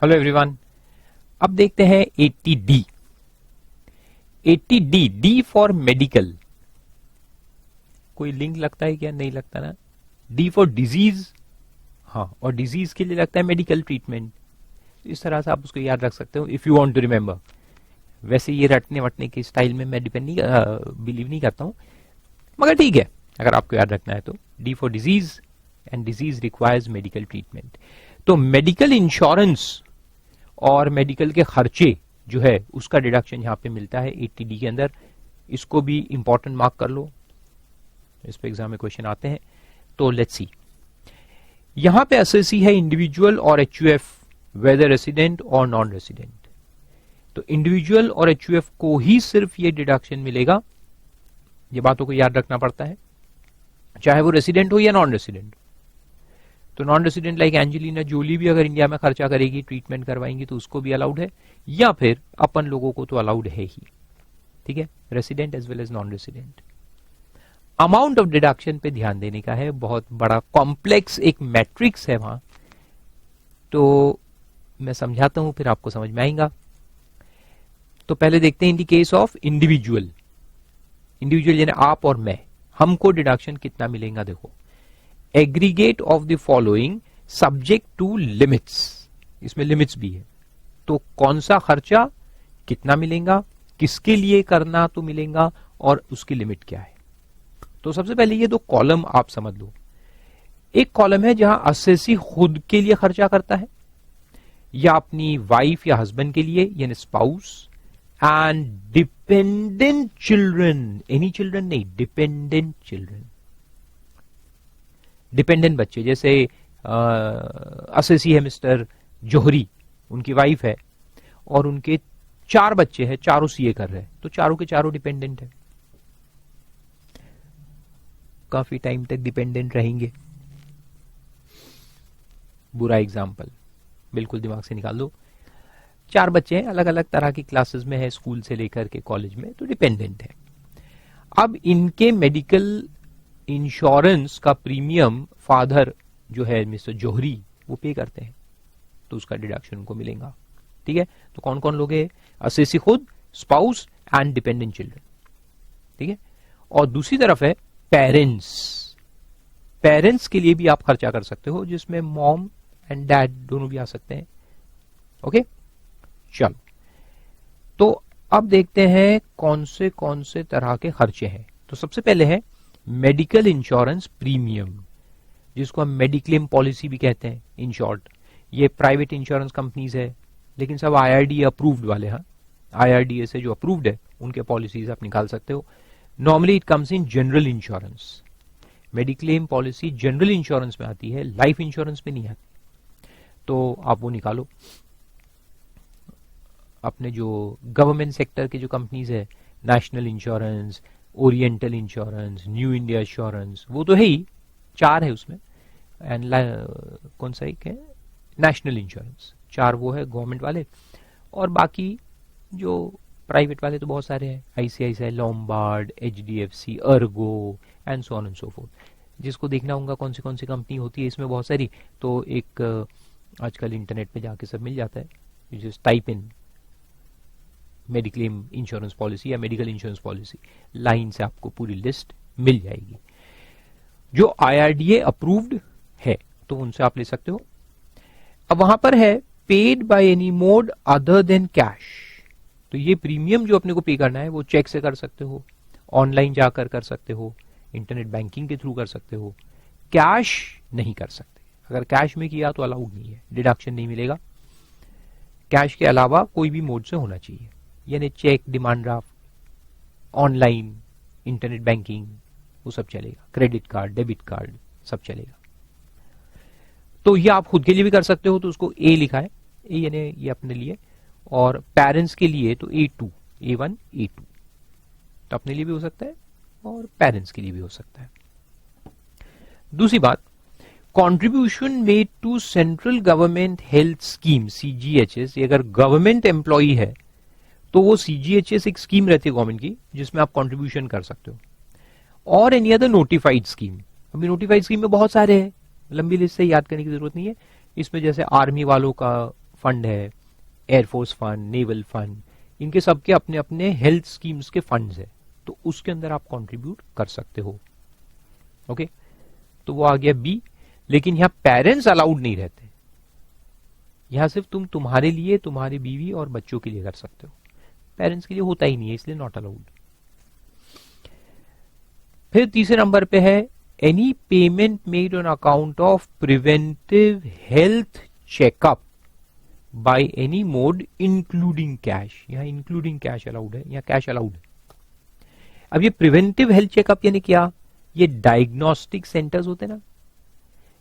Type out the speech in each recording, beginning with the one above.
Hello everyone, अब देखते हैं 80D। 80D, D for medical. कोई लिंक लगता है क्या? नहीं लगता ना। डी फॉर डिजीज, हाँ, और डिजीज के लिए लगता है मेडिकल ट्रीटमेंट। इस तरह से आप उसको याद रख सकते हो if you want to remember. वैसे ये रटने वटने के स्टाइल में मैं बिलीव नहीं करता हूं, मगर ठीक है अगर आपको याद रखना है तो। D for disease and disease requires medical treatment. तो मेडिकल इंश्योरेंस और मेडिकल के खर्चे जो है उसका डिडक्शन यहां पे मिलता है 80D के अंदर। इसको भी इंपॉर्टेंट मार्क कर लो, इस पे एग्जाम में क्वेश्चन आते हैं। तो लेट्स सी, यहां पे एसएससी है इंडिविजुअल और एचयूएफ, वेदर रेसिडेंट और नॉन रेसिडेंट। तो इंडिविजुअल और एचयूएफ को ही सिर्फ ये डिडक्शन मिलेगा। ये बातों को याद रखना पड़ता है, चाहे वो रेसिडेंट हो या नॉन रेसिडेंट। तो non resident like Angelina Jolie भी अगर इंडिया में खर्चा करेगी, ट्रीटमेंट करवाएंगी, तो उसको भी अलाउड है, या फिर अपन लोगों को तो अलाउड है ही। ठीक है, resident as well as non resident. Amount of deduction पे ध्यान देने का है, बहुत बड़ा कॉम्प्लेक्स एक मैट्रिक्स है वहां, तो मैं समझाता हूं फिर आपको समझ में आएगा। तो पहले देखते हैं in the case of individual. Individual यानी आप और मैं, हमको डिडक्शन कितना मिलेगा। देखो, aggregate of the following subject to limits, इसमें लिमिट्स भी है। तो कौन सा खर्चा कितना मिलेगा, किसके लिए करना तो मिलेगा, और उसकी लिमिट क्या है। तो सबसे पहले ये दो कॉलम आप समझ लो। एक कॉलम है जहां असेसी खुद के लिए खर्चा करता है, या अपनी वाइफ या हस्बैंड के लिए यानी spouse, and dependent children, any children नहीं, डिपेंडेंट चिल्ड्रन, डिपेंडेंट बच्चे। जैसे असेसी है मिस्टर जोहरी, उनकी वाइफ है और उनके 4 बच्चे हैं, चारों सीए कर रहे हैं, तो चारों के चारों डिपेंडेंट है, काफी टाइम तक डिपेंडेंट रहेंगे। बुरा एग्जाम्पल, बिल्कुल दिमाग से निकाल दो। 4 बच्चे हैं, अलग अलग तरह की क्लासेस में है, स्कूल से लेकर के कॉलेज में, तो डिपेंडेंट है। अब इनके मेडिकल इंश्योरेंस का प्रीमियम फादर जो है मिस्टर जोहरी वो पे करते हैं, तो उसका डिडक्शन उनको मिलेगा। ठीक है, तो कौन कौन लोग हैं? असेसी खुद, स्पाउस एंड डिपेंडेंट चिल्ड्रन। ठीक है, और दूसरी तरफ है पेरेंट्स। पेरेंट्स के लिए भी आप खर्चा कर सकते हो, जिसमें मॉम एंड डैड दोनों भी आ सकते हैं। ओके, चलो तो अब देखते हैं कौन से तरह के खर्चे हैं। तो सबसे पहले है मेडिकल इंश्योरेंस प्रीमियम, जिसको हम मेडिक्लेम पॉलिसी भी कहते हैं इन शॉर्ट। ये प्राइवेट इंश्योरेंस कंपनीज है, लेकिन सब IRDA अप्रूव्ड वाले हैं। IRDA से जो अप्रूव्ड है उनके पॉलिसीज आप निकाल सकते हो। Normally it comes in general insurance. Mediclaim policy general insurance में आती है, लाइफ इंश्योरेंस में नहीं आती, तो आप वो निकालो। अपने जो गवर्नमेंट सेक्टर के जो कंपनीज है, national insurance, oriental insurance, new India insurance, वो तो है ही, 4 है उसमें। एंड कौन सा एक है? National insurance. 4 वो है गवर्नमेंट वाले, और बाकी जो प्राइवेट वाले तो बहुत सारे हैं, ICICI, Lombard, HDFC, Ergo and so on and so fourth. जिसको देखना होगा कौन सी कंपनी होती है इसमें बहुत सारी, तो एक आजकल इंटरनेट पे जाके सब मिल जाता है, just type in mediclaim insurance policy या मेडिकल इंश्योरेंस पॉलिसी, लाइन से आपको पूरी लिस्ट मिल जाएगी। जो IRDA अप्रूव्ड है तो उनसे आप ले सकते हो। अब वहां पर है paid by any mode other than cash. तो ये प्रीमियम जो अपने को पे करना है वो चेक से कर सकते हो, ऑनलाइन जाकर कर सकते हो, इंटरनेट बैंकिंग के थ्रू कर सकते हो, कैश नहीं कर सकते। अगर कैश में किया तो अलाउड नहीं है, डिडक्शन नहीं मिलेगा। कैश के अलावा कोई भी मोड से होना चाहिए, यानी cheque, demand draft, online, internet banking, वो सब चलेगा। क्रेडिट कार्ड, डेबिट कार्ड, सब चलेगा। तो ये आप खुद के लिए भी कर सकते हो, तो उसको A लिखा है, A यानी ये अपने लिए, और पेरेंट्स के लिए तो A2, A1, A2, तो अपने लिए भी हो सकता है और पेरेंट्स के लिए भी हो सकता है। दूसरी बात, contribution made to central government health scheme CGHS। अगर गवर्नमेंट एम्प्लॉई है तो वो CGHS एक स्कीम रहती है गवर्नमेंट की, जिसमें आप कंट्रीब्यूशन कर सकते हो, और एनी अदर नोटिफाइड स्कीम। अभी नोटिफाइड स्कीम में बहुत सारे हैं, लंबी लिस्ट से याद करने की जरूरत नहीं है। इसमें जैसे आर्मी वालों का फंड है, एयरफोर्स फंड, नेवल फंड, इनके सबके अपने अपने हेल्थ स्कीम्स के फंड्स है, तो उसके अंदर आप कंट्रीब्यूट कर सकते हो। ओके, तो वो आ गया बी। लेकिन यहां पेरेंट्स अलाउड नहीं रहते, यहां सिर्फ तुम्हारे लिए, तुम्हारी बीवी और बच्चों के लिए कर सकते हो, पेरेंट्स के लिए होता ही नहीं है, इसलिए नॉट अलाउड। फिर तीसरे नंबर पे है any payment made on account of preventive health checkup by any mode including cash. यहां इंक्लूडिंग कैश अलाउड है, यहां कैश अलाउड है। अब ये प्रिवेंटिव हेल्थ चेकअप यानी क्या, ये डायग्नोस्टिक सेंटर्स होते हैं ना,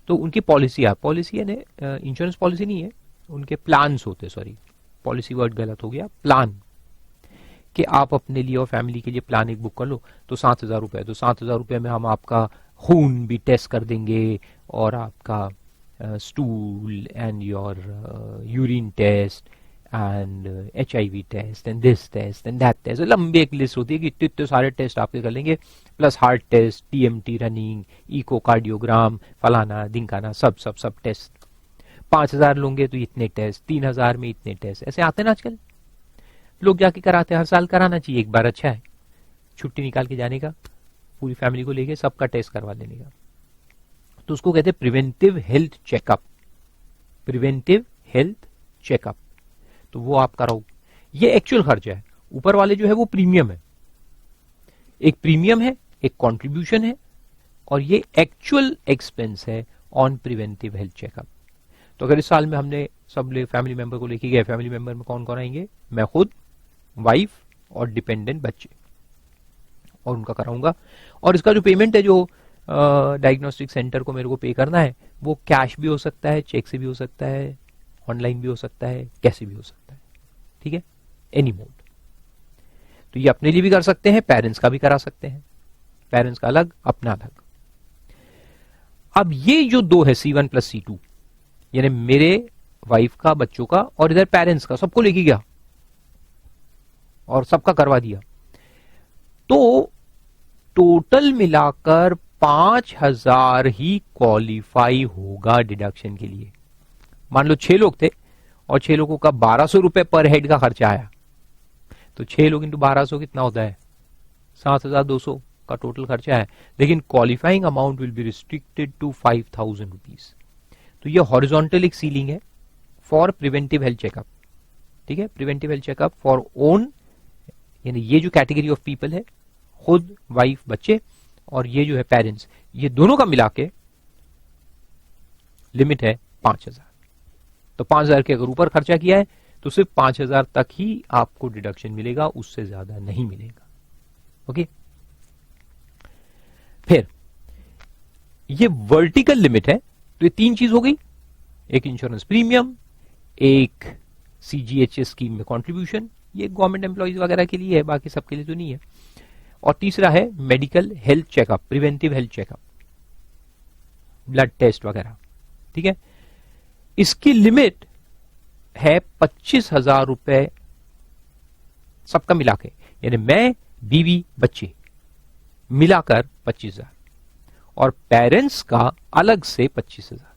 तो उनकी पॉलिसी यानी इंश्योरेंस पॉलिसी नहीं है, उनके प्लान्स होते, सॉरी पॉलिसी वर्ड गलत हो गया, प्लान, कि आप अपने लिए और फैमिली के लिए प्लान एक बुक कर लो, तो 7,000 रुपए, तो 7,000 रुपए में हम आपका खून भी टेस्ट कर देंगे और आपका stool and your urine test and HIV test and this test and that test, लंबी एक लिस्ट होती है कि इतने सारे टेस्ट आपके कर लेंगे, plus heart test, TMT running, echocardiogram, फलाना ढिंकाना, सब टेस्ट। 5,000 लोगे तो इतने टेस्ट, 3,000 में इतने टेस्ट, ऐसे आते हैं ना आजकल, लोग जाके कराते हैं। हर साल कराना चाहिए, एक बार अच्छा है, छुट्टी निकाल के जाने का, पूरी फैमिली को लेके सबका टेस्ट करवा लेने का, तो उसको कहते हैं preventive health checkup. Preventive health checkup, तो वो आप कराओ। ये एक्चुअल खर्चा है, ऊपर वाले जो है वो प्रीमियम है, एक प्रीमियम है, एक कंट्रीब्यूशन है, और ये एक्चुअल एक्सपेंस है ऑन प्रिवेंटिव हेल्थ चेकअप। तो अगर इस साल में हमने सब फैमिली मेंबर को लेके गए, फैमिली मेंबर में कौन कौन आएंगे, मैं खुद, वाइफ और डिपेंडेंट बच्चे, और उनका कराऊंगा। और इसका जो पेमेंट है, जो डायग्नोस्टिक सेंटर को मेरे को पे करना है, वो कैश भी हो सकता है, चेक से भी हो सकता है, ऑनलाइन भी हो सकता है, कैसे भी हो सकता है, ठीक है, एनी मोड। तो ये अपने लिए भी कर सकते हैं, पेरेंट्स का भी करा सकते हैं, पेरेंट्स का अलग, अपना अलग। अब ये जो दो है C1 प्लस C2, यानी मेरे वाइफ का, बच्चों का, और इधर पेरेंट्स का, सबको लेके गया और सबका करवा दिया, तो टोटल मिलाकर 5,000 ही क्वालिफाई होगा डिडक्शन के लिए। मान लो 6 लोग थे और 6 लोगों का 1,200 रुपए पर हेड का खर्चा आया, तो 6 लोग इंटू 1,200 कितना होता है, 7,200 का टोटल खर्चा है, लेकिन qualifying amount will be restricted to 5,000 rupees. तो ये हॉरिजॉन्टल एक सीलिंग है फॉर प्रिवेंटिव हेल्थ चेकअप, ठीक है, preventive health checkup for own, यानी ये जो कैटेगरी ऑफ पीपल है, खुद, वाइफ, बच्चे, और ये जो है पेरेंट्स, ये दोनों का मिला के लिमिट है 5,000। तो 5,000 के अगर ऊपर खर्चा किया है तो सिर्फ 5,000 तक ही आपको डिडक्शन मिलेगा, उससे ज्यादा नहीं मिलेगा। ओके, फिर ये वर्टिकल लिमिट है, तो ये 3 चीज हो गई, एक इंश्योरेंस प्रीमियम, एक CGHS स्कीम में कंट्रीब्यूशन, ये गवर्नमेंट एम्प्लॉइज वगैरह के लिए है, बाकी सबके लिए तो नहीं है, और तीसरा है medical health checkup, preventive health checkup, blood test वगैरह, ठीक है। इसकी लिमिट है 25,000 रुपए सबका मिला के, यानी मैं, बीवी, बच्चे मिलाकर 25,000, और पेरेंट्स का अलग से 25,000,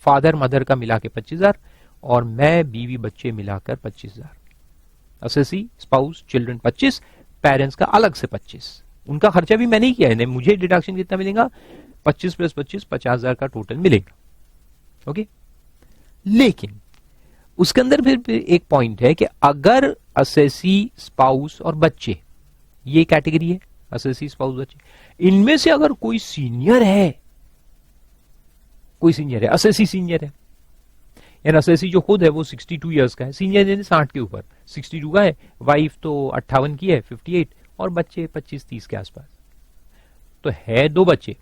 फादर मदर का मिला के 25,000, और मैं, बीवी, बच्चे मिलाकर 25,000, असेसी, स्पाउस, चिल्ड्रन 25, पेरेंट्स का अलग से 25। उनका खर्चा भी मैंने ही किया है, मुझे डिडक्शन कितना मिलेगा, 25 प्लस 25, 50,000 का टोटल मिलेगा। ओके, लेकिन उसके अंदर फिर एक पॉइंट है कि अगर असेसी, स्पाउस और बच्चे, ये कैटेगरी है, असेसी, स्पाउस, बच्चे, इनमें से अगर कोई सीनियर है, असेसी सीनियर है, यानी असेसी जो खुद है वो 62 इयर्स का है, सीनियर यानी 60 के ऊपर, 62 का है, वाइफ तो 58 की है, 58, और बच्चे 25-30 के आसपास, तो है 2 बच्चे,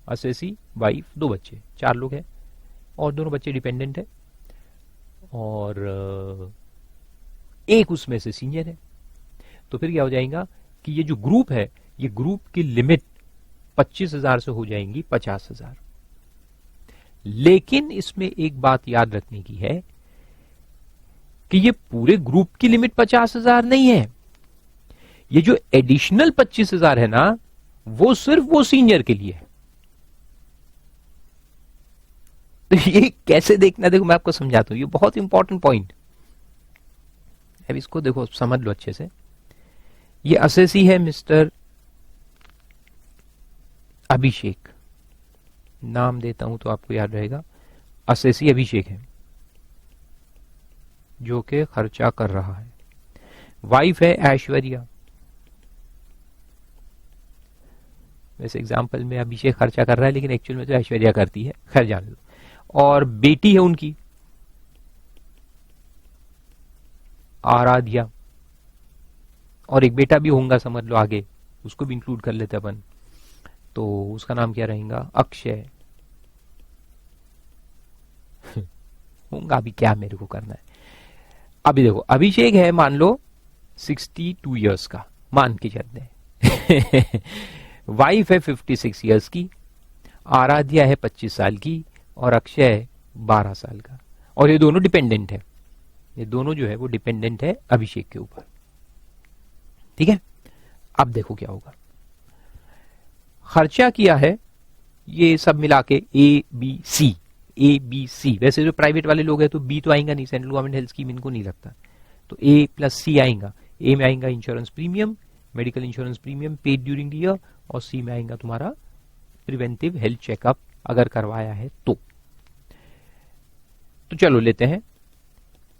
असेसी, वाइफ, 2 बच्चे, 4 लोग हैं, और दोनों बच्चे डिपेंडेंट है, और एक उसमें से सीनियर है। तो फिर क्या हो जाएगा कि ये जो ग्रुप है, ये ग्रुप की लिमिट 25,000 से हो जाएंगी 50,000। लेकिन इसमें एक बात याद रखने की है कि ये पूरे ग्रुप की लिमिट 50,000 नहीं है, ये जो एडिशनल 25,000 है ना, वो सिर्फ वो सीनियर के लिए है। तो ये कैसे देखना, देखो मैं आपको समझाता हूं, ये बहुत इंपॉर्टेंट पॉइंट। अब इसको देखो समझ लो अच्छे से। ये असेसी है मिस्टर अभिषेक, नाम देता हूं तो आपको याद रहेगा, असेसी अभिषेक है जो कि खर्चा कर रहा है। वाइफ है ऐश्वर्या, वैसे एग्जाम्पल में अभिषेक खर्चा कर रहा है लेकिन एक्चुअल में तो ऐश्वर्या करती है, खैर जान लो। और बेटी है उनकी आराध्या, और एक बेटा भी होगा समझ लो आगे, उसको भी इंक्लूड कर लेते अपन, तो उसका नाम क्या रहेगा, अक्षय होगा। अभी क्या मेरे को करना है, अभी देखो अभिषेक है मान लो 62 इयर्स का, मान के चलते हैं वाइफ है 56 इयर्स की, आराध्या है 25 साल की, और अक्षय 12 साल का। और ये दोनों डिपेंडेंट है, ये दोनों जो है वो डिपेंडेंट है अभिषेक के ऊपर। ठीक है, अब देखो क्या होगा। खर्चा किया है ये सब मिला के ए बी सी, वैसे जो प्राइवेट वाले लोग हैं तो बी तो आएगा नहीं, सेंट्रल गवर्नमेंट हेल्थ स्कीम इनको नहीं लगता, तो ए प्लस सी आएगा। ए में आएगा insurance premium, medical insurance premium paid during the year, और सी में आएगा तुम्हारा प्रिवेंटिव हेल्थ चेकअप अगर करवाया है तो चलो लेते हैं।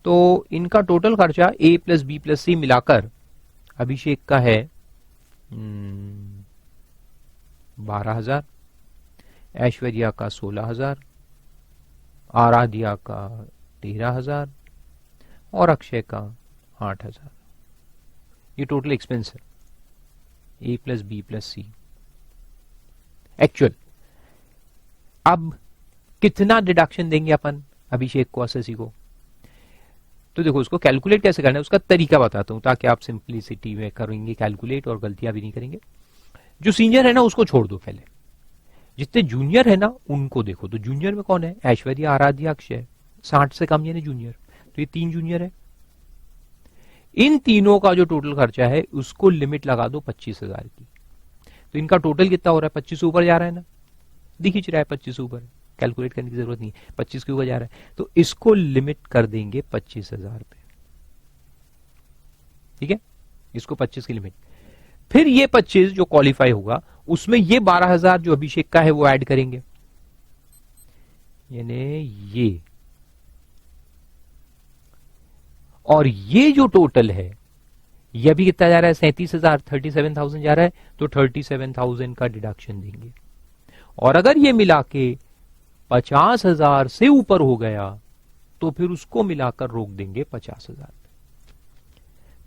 तो इनका टोटल खर्चा ए प्लस बी प्लस सी मिलाकर अभिषेक का है 12,000, ऐश्वर्या का 16,000, आराध्या का 13,000 और अक्षय का 8,000। ये टोटल एक्सपेंस है ए प्लस बी प्लस सी एक्चुअल। अब कितना डिडक्शन देंगे अपन अभिषेक को, असेसी को, तो देखो उसको कैलकुलेट कैसे करना है उसका तरीका बताता हूं ताकि आप सिंप्लिसिटी में करेंगे कैलकुलेट और गलतियां भी नहीं करेंगे। जो सीनियर है ना उसको छोड़ दो, पहले जितने जूनियर है ना उनको देखो। तो जूनियर में कौन है, ऐश्वर्या, आराध्या, अक्षय, 60 से कम यानी जूनियर, तो ये 3 जूनियर है। इन तीनों का जो टोटल खर्चा है उसको लिमिट लगा दो 25,000 की, तो इनका टोटल कितना हो रहा है, 25 से ऊपर जा रहा है ना, दिख ही रहा है 25 से ऊपर, कैलकुलेट करने की जरूरत नहीं, 25 के ऊपर जा रहा है, तो इसको लिमिट कर देंगे 25,000 पे। ठीक है, इसको 25 की लिमिट, फिर ये 25 जो क्वालिफाई होगा उसमें ये 12,000 जो अभिषेक का है वो ऐड करेंगे, यानी ये, और ये जो टोटल है ये अभी कितना जा रहा है, 37,000, 37,000 जा रहा है, तो 37,000 का डिडक्शन देंगे। और अगर ये मिला के 50,000 से ऊपर हो गया तो फिर उसको मिलाकर रोक देंगे 50,000।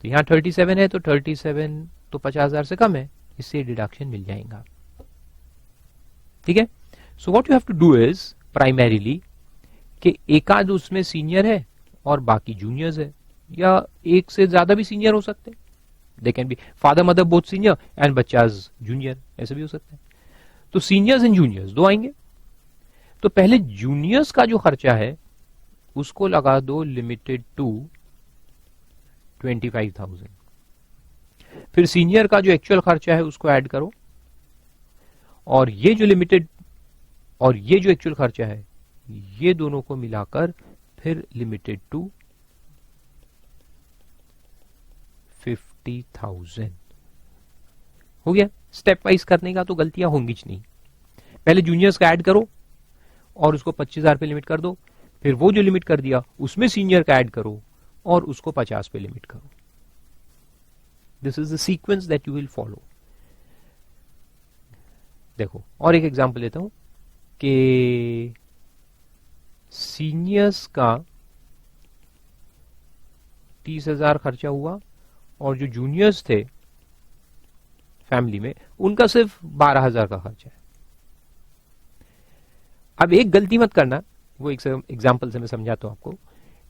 तो यहां 37 है तो 37 तो 50,000 से कम है, इससे डिडक्शन मिल जाएगा। ठीक है, so what you have to do is primarily कि एकाध उसमें सीनियर है और बाकी जूनियर्स है, या एक से ज्यादा भी सीनियर हो सकते हैं, they can be father mother both senior and बच्चाज जूनियर, ऐसे भी हो सकते हैं। तो सीनियर्स एंड जूनियर्स दो आएंगे। तो पहले जूनियर्स का जो खर्चा है उसको लगा दो लिमिटेड टू 25,000, फिर सीनियर का जो एक्चुअल खर्चा है उसको ऐड करो, और ये जो लिमिटेड और ये जो एक्चुअल खर्चा है ये दोनों को मिलाकर फिर लिमिटेड टू 50,000 हो गया। स्टेप वाइज करने का तो गलतियां होंगी नहीं, पहले जूनियर्स का ऐड करो और उसको 25,000 पे लिमिट कर दो, फिर वो जो लिमिट कर दिया उसमें सीनियर का ऐड करो और उसको 50 पे लिमिट करो। This is the sequence that you will follow. देखो और एक एग्जांपल लेता हूं कि सीनियर्स का 30,000 खर्चा हुआ और जो जूनियर्स थे फैमिली में उनका सिर्फ 12,000 का खर्चा है। अब एक गलती मत करना, वो एक एग्जांपल से मैं समझाता हूं आपको,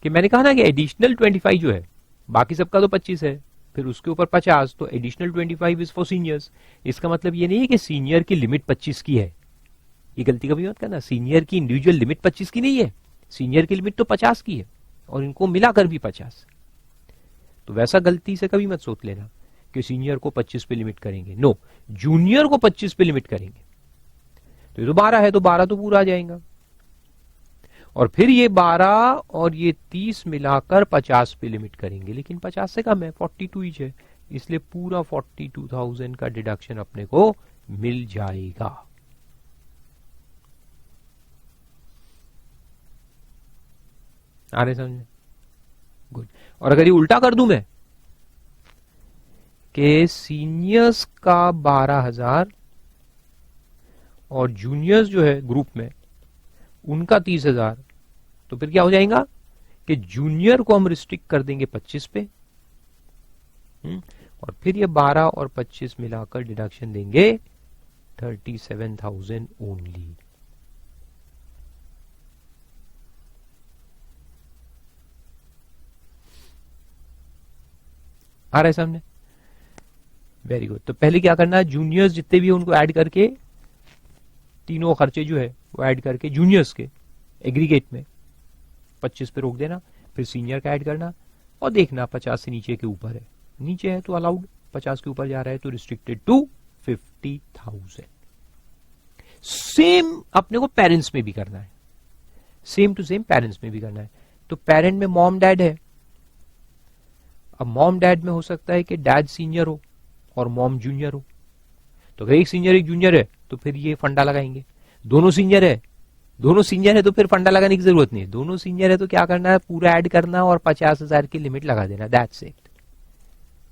कि मैंने कहा ना कि एडिशनल 25 जो है, बाकी सबका तो 25 है, फिर उसके ऊपर 50, तो एडिशनल 25 इज फॉर सीनियर्स। इसका मतलब ये नहीं है कि सीनियर की लिमिट 25 की है, ये गलती कभी मत करना। सीनियर की इंडिविजुअल लिमिट 25 की नहीं है, सीनियर की लिमिट तो 50 की है और इनको मिलाकर भी 50। तो वैसा गलती से कभी मत सोच लेना कि सीनियर को 25 पे लिमिट करेंगे, नो, जूनियर को 25 पे लिमिट करेंगे। तो ये तो 12 है तो 12 तो पूरा आ जाएगा। और फिर ये 12 और ये 30 मिलाकर 50 पे लिमिट करेंगे, लेकिन 50 से कम है, 42 ही है, इसलिए पूरा 42,000 का डिडक्शन अपने को मिल जाएगा। आ रहे समझे? गुड। और अगर ये उल्टा कर दूं मैं कि सीनियर्स का 12,000 और जूनियर्स जो है ग्रुप में उनका 30,000, तो फिर क्या हो जाएगा कि जूनियर को हम रिस्ट्रिक्ट कर देंगे 25 पे, और फिर ये 12 और 25 मिलाकर डिडक्शन देंगे 37,000 ओनली। आ रहा है सामने? Very good. तो पहले क्या करना है, जूनियर्स जितने भी उनको ऐड करके तीनों खर्चे जो है वो ऐड करके जूनियर्स के एग्रीगेट में 25 पे रोक देना, फिर सीनियर का ऐड करना और देखना 50 से नीचे के ऊपर है, नीचे है तो अलाउड, 50 के ऊपर जा रहा है तो रिस्ट्रिक्टेड टू 50,000। सेम अपने को पेरेंट्स में भी करना है, सेम टू सेम पेरेंट्स में भी करना है। तो पेरेंट में मॉम डैड है, अब मॉम डैड में हो सकता है कि डैड सीनियर हो और मॉम जूनियर हो, तो अगर एक सीनियर एक जूनियर है तो फिर ये फंडा लगाएंगे। दोनों सीनियर है तो फिर फंडा लगाने की जरूरत नहीं है, दोनों सीनियर है तो क्या करना है, पूरा ऐड करना और 50,000 की लिमिट लगा देना, दैट्स इट।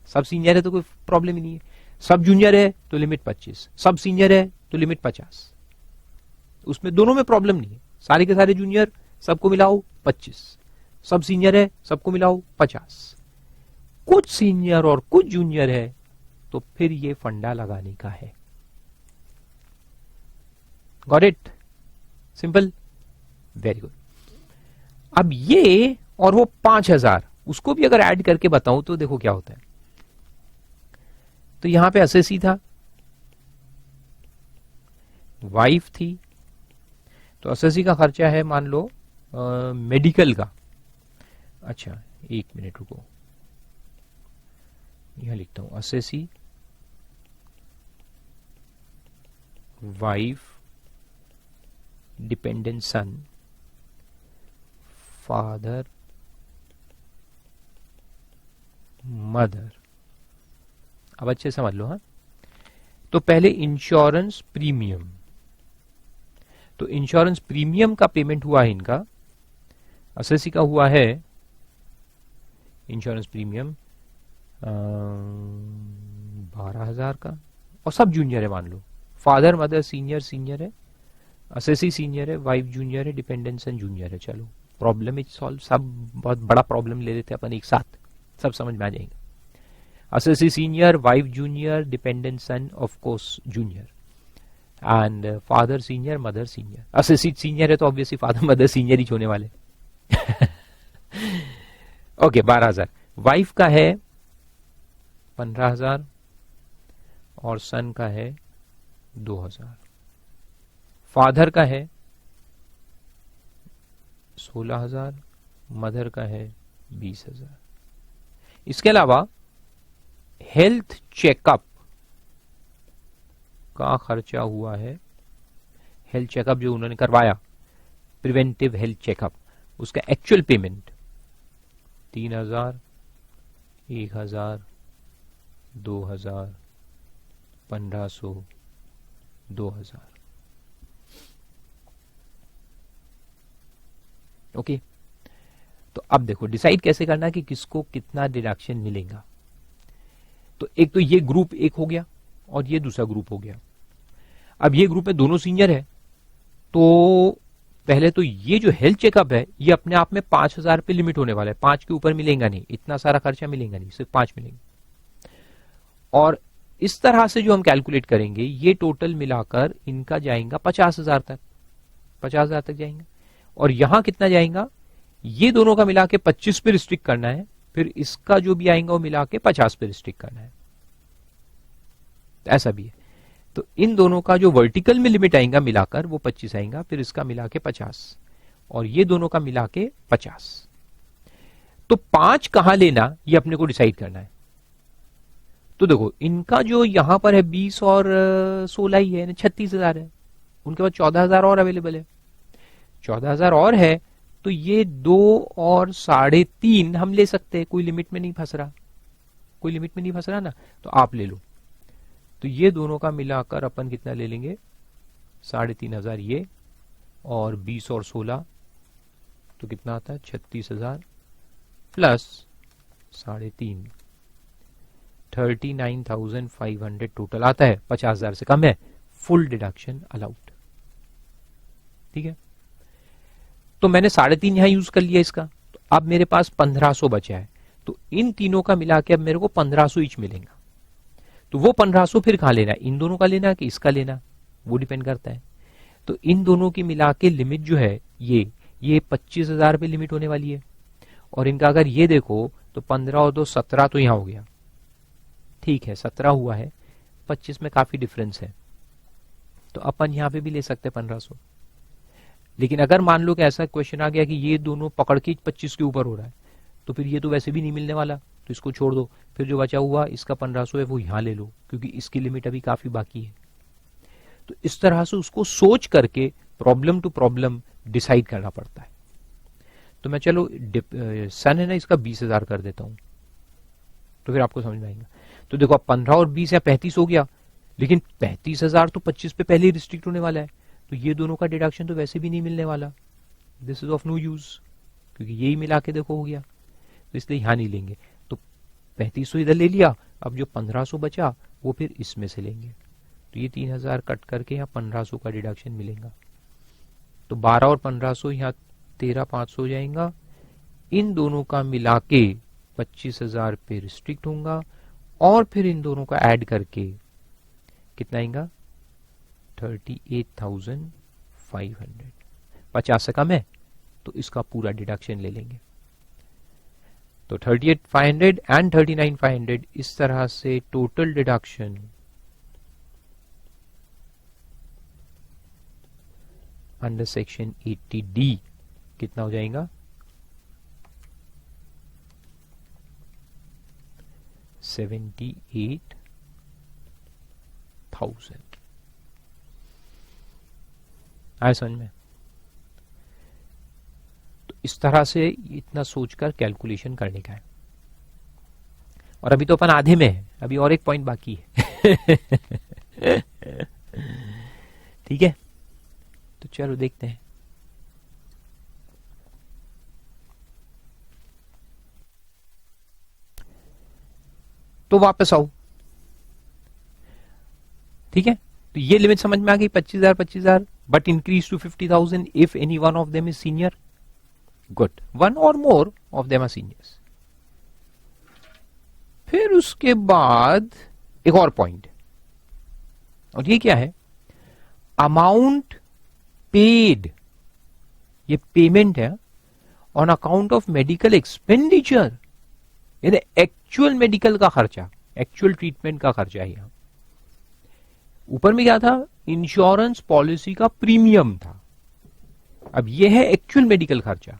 सब सीनियर है तो कोई प्रॉब्लम ही नहीं है, सब जूनियर है तो लिमिट 25, सब सीनियर है तो लिमिट 50, उसमें दोनों में प्रॉब्लम नहीं है। सारे के सारे जूनियर सबको मिलाओ 25, सब सीनियर है सबको मिलाओ 50, कुछ सीनियर और कुछ जूनियर है तो फिर ये फंडा लगाने का है। Got it? Simple, very good. अब ये और वो 5,000 उसको भी अगर ऐड करके बताऊं तो देखो क्या होता है। तो यहां पे असेसी था, वाइफ थी, तो असेसी का खर्चा है मान लो मेडिकल का। अच्छा एक मिनट रुको, यहां लिखता हूं असेसी, वाइफ, डिपेंडेंट सन, फादर, मदर। अब अच्छे समझ लो। हाँ, तो पहले इंश्योरेंस प्रीमियम, तो इंश्योरेंस प्रीमियम का पेमेंट हुआ है इनका, असेसी का हुआ है इंश्योरेंस प्रीमियम 12,000 का, और सब जूनियर है मान लो, फादर मदर सीनियर है, असेसी सीनियर है, वाइफ जूनियर है, डिपेंडेंट सन जूनियर है। चलो प्रॉब्लम इज सॉल्व। सब बहुत बड़ा प्रॉब्लम ले लेते हैं अपन एक साथ, सब समझ में आ जाएंगे। Assessee senior, wife junior, dependent son of course junior, and father senior mother senior. Assessee senior है तो ऑब्वियसली फादर मदर सीनियर ही होने वाले। ओके 12,000। वाइफ का है 15,000 और सन का है 2,000। फादर का है 16,000, मदर का है 20,000। इसके अलावा हेल्थ चेकअप का खर्चा हुआ है, हेल्थ चेकअप जो उन्होंने करवाया, प्रिवेंटिव हेल्थ चेकअप, उसका एक्चुअल पेमेंट 3,000, 1,000, 2,000, 1,500, 2,000। ओके, तो अब देखो डिसाइड कैसे करना कि किसको कितना डिडक्शन मिलेगा। तो एक तो ये ग्रुप एक हो गया और ये दूसरा ग्रुप हो गया। अब ये ग्रुप में दोनों सीनियर है, तो पहले तो ये जो हेल्थ चेकअप है ये अपने आप में 5,000 पे लिमिट होने वाला है, 5 के ऊपर मिलेगा नहीं, इतना सारा खर्चा मिलेगा नहीं, सिर्फ 5 मिलेंगे। और इस तरह से जो हम कैलकुलेट करेंगे ये टोटल मिलाकर इनका जाएगा 50,000 तक, 50,000 तक जाएंगे। और यहां कितना जाएगा, ये दोनों का मिला के 25 पे रिस्ट्रिक्ट करना है, फिर इसका जो भी आएगा वो मिला के 50 पे रिस्ट्रिक्ट करना है, ऐसा भी है। तो इन दोनों का जो वर्टिकल में लिमिट आएगा मिलाकर वो 25 आएगा, फिर इसका मिला के 50 और ये दोनों का मिला के 50। तो 5 कहां लेना ये अपने को डिसाइड करना है। तो देखो इनका जो यहां पर है 20 और 16 ही है, 36,000 है, उनके पास 14,000 और अवेलेबल है, 14,000 और है तो ये 2 और 3.5 हम ले सकते हैं, कोई लिमिट में नहीं फंस रहा, कोई लिमिट में नहीं फंस रहा ना, तो आप ले लो। तो ये दोनों का मिलाकर अपन कितना ले लेंगे, 3,500 ये, और 20 और 16 तो कितना आता है 36,000 प्लस 3.5, 39,500 टोटल आता है, 50,000 से कम है, फुल डिडक्शन अलाउड। ठीक है, तो मैंने 3.5 यहां यूज कर लिया इसका, तो अब मेरे पास 1500 बचा है, तो इन तीनों का मिला के अब मेरे को 1500 ईच मिलेगा। तो वो 1500 फिर कहां लेना है, इन दोनों का लेना कि इसका लेना, वो डिपेंड करता है। तो इन दोनों की मिला के लिमिट जो है ये 25,000 पे लिमिट होने वाली है, और इनका अगर ये देखो तो 15 और 2 17 तो यहां हो गया, ठीक है 17 हुआ है, 25 में काफी डिफरेंस है, तो अपन यहां पे भी ले सकते हैं 1500। लेकिन अगर मान लो कि ऐसा क्वेश्चन आ गया कि ये दोनों पकड़ के 25 के ऊपर हो रहा है, तो फिर ये तो वैसे भी नहीं मिलने वाला, तो इसको छोड़ दो, फिर जो बचा हुआ इसका 1500 है वो यहां ले लो, क्योंकि इसकी लिमिट अभी काफी बाकी है। तो इस तरह से उसको सोच करके प्रॉब्लम टू प्रॉब्लम डिसाइड करना पड़ता है। तो मैं चलो सन है ना, इसका 20,000 कर देता हूं, तो फिर आपको समझ में आएगा। तो देखो अब 15 और 20 या 35 हो गया, लेकिन 35,000 तो 25 पे पहले ही रिस्ट्रिक्ट होने वाला है, तो ये दोनों का डिडक्शन तो वैसे भी नहीं मिलने वाला, this is of no use, क्योंकि यही मिला के देखो हो गया, तो इसलिए यहां नहीं लेंगे। तो 3500 इधर ले लिया, अब जो 1500 बचा वो फिर इसमें से लेंगे, तो ये 3,000 कट करके यहाँ 1500 का डिडक्शन मिलेगा। तो 12 और 1500 यहाँ 13,500 हो जाएगा, इन दोनों का मिला के 25,000 पे रिस्ट्रिक्ट होगा, और फिर इन दोनों का ऐड करके कितना आएगा 38,500, 50 से कम है तो इसका पूरा डिडक्शन ले लेंगे। तो 38,500 एंड 39,500 इस तरह से total deduction under section 80D कितना हो जाएगा 78,000। आया समझ में? तो इस तरह से इतना सोचकर कैलकुलेशन करने का है। और अभी तो अपन आधे में है, अभी और एक पॉइंट बाकी है। ठीक है, तो चलो देखते हैं। तो वापस आओ, ठीक है। तो ये लिमिट समझ में आ गई 25,000 but increase to 50,000 if any one of them is senior. Good, one or more of them are seniors. फिर उसके बाद एक और पॉइंट, और ये क्या है, अमाउंट पेड, ये पेमेंट है on account of medical expenditure, यानी एक्चुअल मेडिकल का खर्चा, एक्चुअल ट्रीटमेंट का खर्चा है। यहां ऊपर में क्या था, इंश्योरेंस पॉलिसी का प्रीमियम था, अब यह है एक्चुअल मेडिकल खर्चा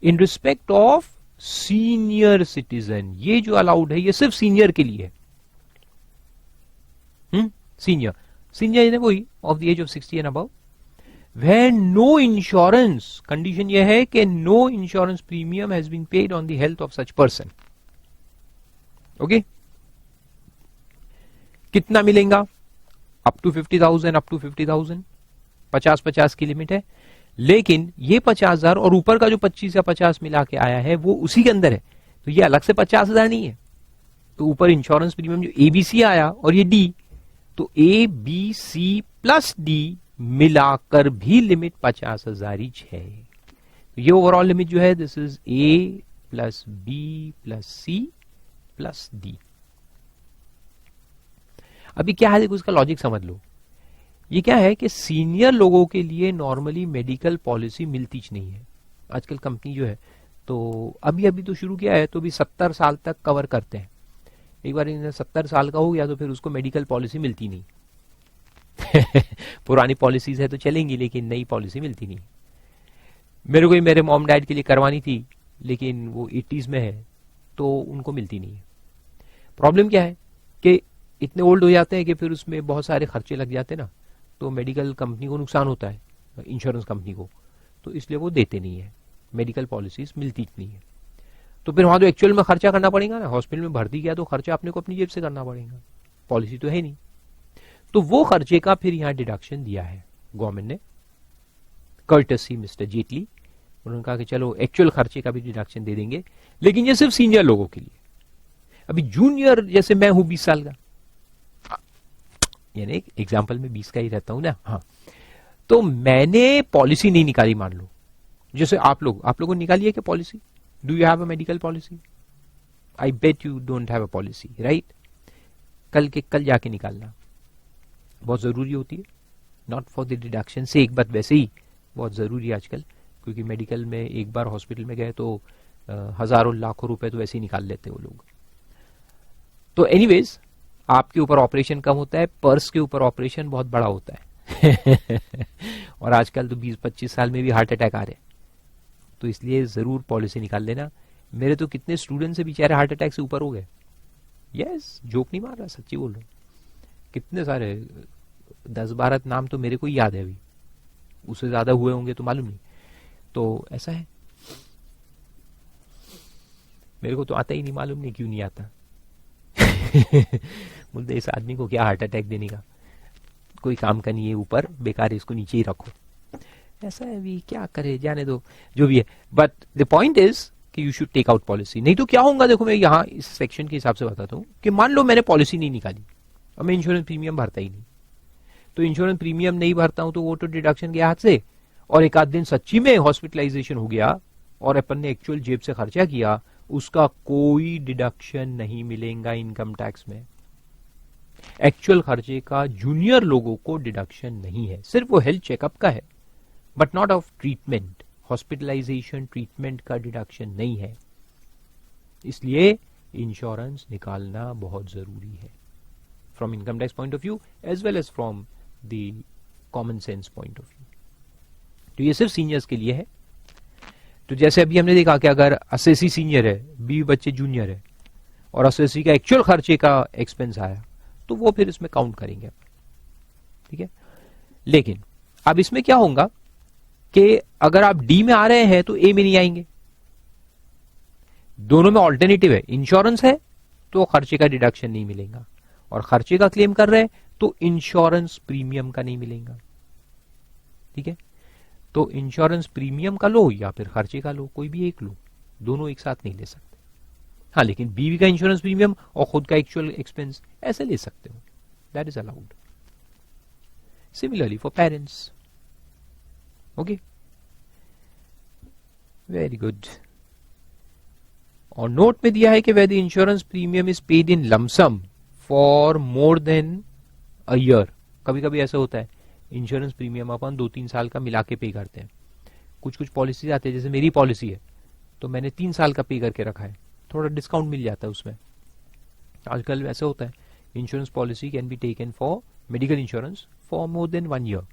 इन रिस्पेक्ट ऑफ सीनियर सिटीजन। ये जो अलाउड है ये सिर्फ सीनियर के लिए है। सीनियर, सीनियर यानी वही of the age of 60 and above, where no insurance, condition यह है कि no insurance premium has been paid on the health of such person. Okay, कितना मिलेगा, अप टू 50,000, अप टू 50,000, 50-50 की लिमिट है। लेकिन ये 50,000 और ऊपर का जो 25 या 50 मिला के आया है वो उसी के अंदर है, तो ये अलग से 50,000 नहीं है। तो ऊपर इंश्योरेंस प्रीमियम जो ABC आया और ये D, तो ABC प्लस D मिलाकर भी लिमिट 50,000 ही है। तो ये ओवरऑल लिमिट जो है this is A plus B plus C plus D। अभी क्या है देखो, उसका लॉजिक समझ लो। ये क्या है कि सीनियर लोगों के लिए नॉर्मली मेडिकल पॉलिसी मिलती नहीं है। आजकल कंपनी जो है तो अभी अभी तो शुरू किया है, तो भी 70 साल तक कवर करते हैं। एक बार इन्हें 70 साल का हो गया तो फिर उसको मेडिकल पॉलिसी मिलती नहीं। पुरानी पॉलिसीज है तो चलेंगी, लेकिन नई पॉलिसी मिलती नहीं। मेरे को ही मेरे मॉम डैड के लिए करवानी थी, लेकिन वो 80s में है तो उनको मिलती नहीं है। प्रॉब्लम क्या है कि इतने ओल्ड हो जाते हैं कि फिर उसमें बहुत सारे खर्चे लग जाते हैं ना, तो मेडिकल कंपनी को नुकसान होता है, इंश्योरेंस कंपनी को, तो इसलिए वो देते नहीं है। मेडिकल पॉलिसीज मिलती नहीं है। तो फिर वहां तो एक्चुअल में खर्चा करना पड़ेगा ना, हॉस्पिटल में भर्ती किया तो खर्चा अपने को अपनी जेब से करना पड़ेगा, पॉलिसी तो है नहीं। तो वो खर्चे का फिर यहां डिडक्शन दिया है गवर्नमेंट ने, कर्टसी मिस्टर जेटली। उन्होंने कहा कि चलो एक्चुअल खर्चे का भी डिडक्शन दे देंगे, लेकिन ये सिर्फ सीनियर लोगों के लिए। अभी जूनियर, जैसे मैं हूं 20 साल का, यानी एग्जाम्पल में 20 का ही रहता हूं ना, हाँ, तो मैंने पॉलिसी नहीं निकाली मान लो, जैसे आप लोगों ने निकाली है क्या policy? Do you have a medical policy? I bet you don't have a policy, right? कल जाके निकालना बहुत जरूरी होती है, नॉट फॉर द डिडक्शन से एक, बट वैसे ही बहुत जरूरी है आजकल, क्योंकि मेडिकल में एक बार हॉस्पिटल में गए तो हजारों लाखों रुपए तो वैसे ही निकाल लेते हैं वो लोग। तो एनीवेज, आपके ऊपर ऑपरेशन कम होता है, पर्स के ऊपर ऑपरेशन बहुत बड़ा होता है और आजकल तो 20-25 साल में भी हार्ट अटैक आ रहे हैं, तो इसलिए जरूर पॉलिसी निकाल लेना। मेरे तो कितने स्टूडेंट से बेचारे हार्ट अटैक से ऊपर हो गए, यस, जोक नहीं मार रहा, सच्ची बोल रहा हूं। कितने सारे 10-12 नाम तो मेरे को ही याद है, अभी उससे ज्यादा हुए होंगे तो मालूम नहीं। तो ऐसा है, मेरे को तो आता ही नहीं, मालूम नहीं क्यों नहीं आता बोलते इस आदमी को क्या हार्ट अटैक देने का, कोई काम का नहीं है, ऊपर बेकार है, इसको नीचे ही रखो। ऐसा है, अभी क्या करे, जाने दो, जो भी है। बट द पॉइंट इज कि you should take out policy. नहीं तो क्या होगा, देखो मैं यहाँ इस सेक्शन के हिसाब से बताता हूँ कि मान लो मैंने पॉलिसी नहीं निकाली और मैं इंश्योरेंस प्रीमियम भरता ही नहीं, तो इंश्योरेंस प्रीमियम नहीं भरता हूं तो वो तो डिडक्शन गया हाथ से, और एक आध दिन सच्ची में हॉस्पिटलाइजेशन हो गया और अपन ने एक्चुअल जेब से खर्चा किया, उसका कोई डिडक्शन नहीं मिलेगा इनकम टैक्स में। एक्चुअल खर्चे का जूनियर लोगों को डिडक्शन नहीं है, सिर्फ वो हेल्थ चेकअप का है, but not of treatment, hospitalization treatment का डिडक्शन नहीं है। इसलिए इंश्योरेंस निकालना बहुत जरूरी है, from income tax point of view as well as from the common sense point of view. तो ये सिर्फ सीनियर्स के लिए है। तो जैसे अभी हमने देखा कि अगर 80 सीनियर है, 20 बच्चे जूनियर है, और 80 का एक्चुअल खर्चे का एक्सपेंस आया, तो वो फिर इसमें काउंट करेंगे, ठीक है। लेकिन अब इसमें क्या होगा कि अगर आप डी में आ रहे हैं तो ए में नहीं आएंगे, दोनों में ऑल्टरनेटिव है। इंश्योरेंस है तो खर्चे का डिडक्शन नहीं मिलेगा, और खर्चे का क्लेम कर रहे हैं तो इंश्योरेंस प्रीमियम का नहीं मिलेगा, ठीक है। तो इंश्योरेंस प्रीमियम का लो या फिर खर्चे का लो, कोई भी एक लो, दोनों एक साथ नहीं ले सकते। हाँ, लेकिन बीवी का इंश्योरेंस प्रीमियम और खुद का एक्चुअल एक्सपेंस ऐसे ले सकते हो, that is allowed. Similarly for parents, okay, very good. और नोट में दिया है कि whether insurance premium is paid in lump sum for more than a year. कभी कभी ऐसा होता है, इंश्योरेंस प्रीमियम अपन 2-3 साल का मिला के पे करते हैं। कुछ पॉलिसी आते हैं, जैसे मेरी पॉलिसी है तो मैंने 3 साल का पे करके रखा है, थोड़ा डिस्काउंट मिल जाता है उसमें। आजकल ऐसा होता है, insurance policy can be taken for medical insurance for more then 1 year.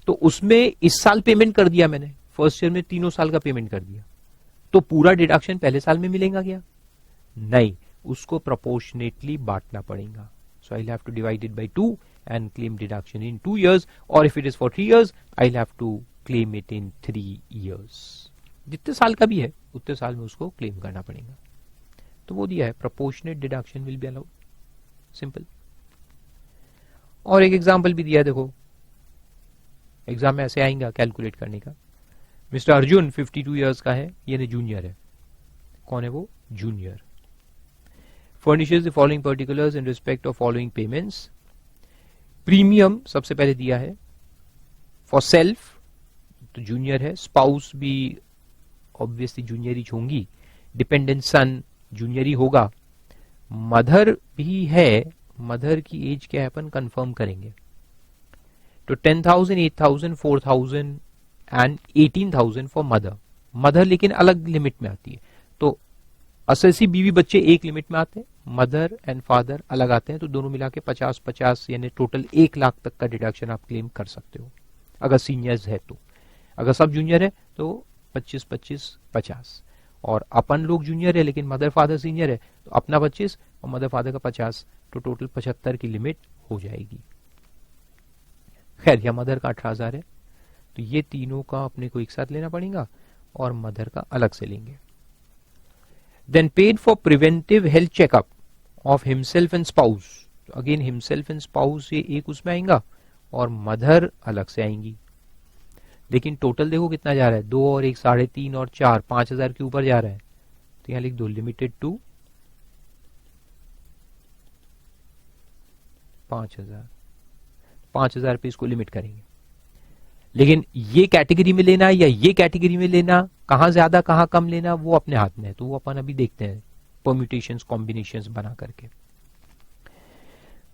तो उसमें इस साल पेमेंट कर दिया मैंने, फर्स्ट ईयर में 3 साल का पेमेंट कर दिया, तो पूरा डिडक्शन पहले साल में मिलेगा क्या? नहीं, उसको प्रोपोर्शनेटली बांटना पड़ेगा। So I have to divide it by 2 and claim deduction in 2 years, or if it is for 3 years I'll have to claim it in 3 years। जितने साल का भी है उतने साल में उसको क्लेम करना पड़ेगा। तो वो दिया है, proportionate deduction will be allowed, simple. और एक एग्जाम्पल भी दिया है, देखो एग्जाम में ऐसे आएगा कैलकुलेट करने का। मिस्टर अर्जुन 52 इयर्स का है, ये जूनियर है। कौन है वो? Junior. Furnishes the following particulars in respect of following payments. Premium सबसे पहले दिया है फॉर सेल्फ, तो जूनियर है। स्पाउस भी ऑब्वियसली जूनियर ही होंगी। डिपेंडेंट सन जूनियर ही होगा। मदर भी है, मदर की एज क्या है अपन कंफर्म करेंगे। तो 10,000, 8,000, 4,000 एंड 18,000 फॉर मदर। मदर लेकिन अलग लिमिट में आती है, तो 80 बीवी बच्चे एक लिमिट में आते हैं, मदर एंड फादर अलग आते हैं, तो दोनों मिला के 50-50 यानी टोटल 1 लाख तक का डिडक्शन आप क्लेम कर सकते हो अगर सीनियर्स है तो। अगर सब जूनियर है तो 25-25-50, और अपन लोग जूनियर है लेकिन मदर फादर सीनियर है तो अपना 25 और मदर फादर का 50, तो टोटल 75 की लिमिट हो जाएगी। खैर, या मदर का 18,000 है, तो ये तीनों का अपने को एक साथ लेना पड़ेगा, और मदर का अलग से लेंगे। Then paid for preventive health checkup of himself and spouse, again himself and spouse ये एक उसमें आएगा और मदर अलग से आएंगी। लेकिन टोटल देखो कितना जा रहा है, 2 और 1 3.5 और 4 5,000 के ऊपर जा रहा है। तो यहां लिख दो लिमिटेड टू 5,000, 5,000 पे इसको लिमिट करेंगे। लेकिन ये कैटेगरी में लेना या ये कैटेगरी में लेना, कहां ज्यादा कहां कम लेना वो अपने हाथ में है, तो वो अपन अभी देखते हैं परम्यूटेशंस कॉम्बिनेशंस बना करके।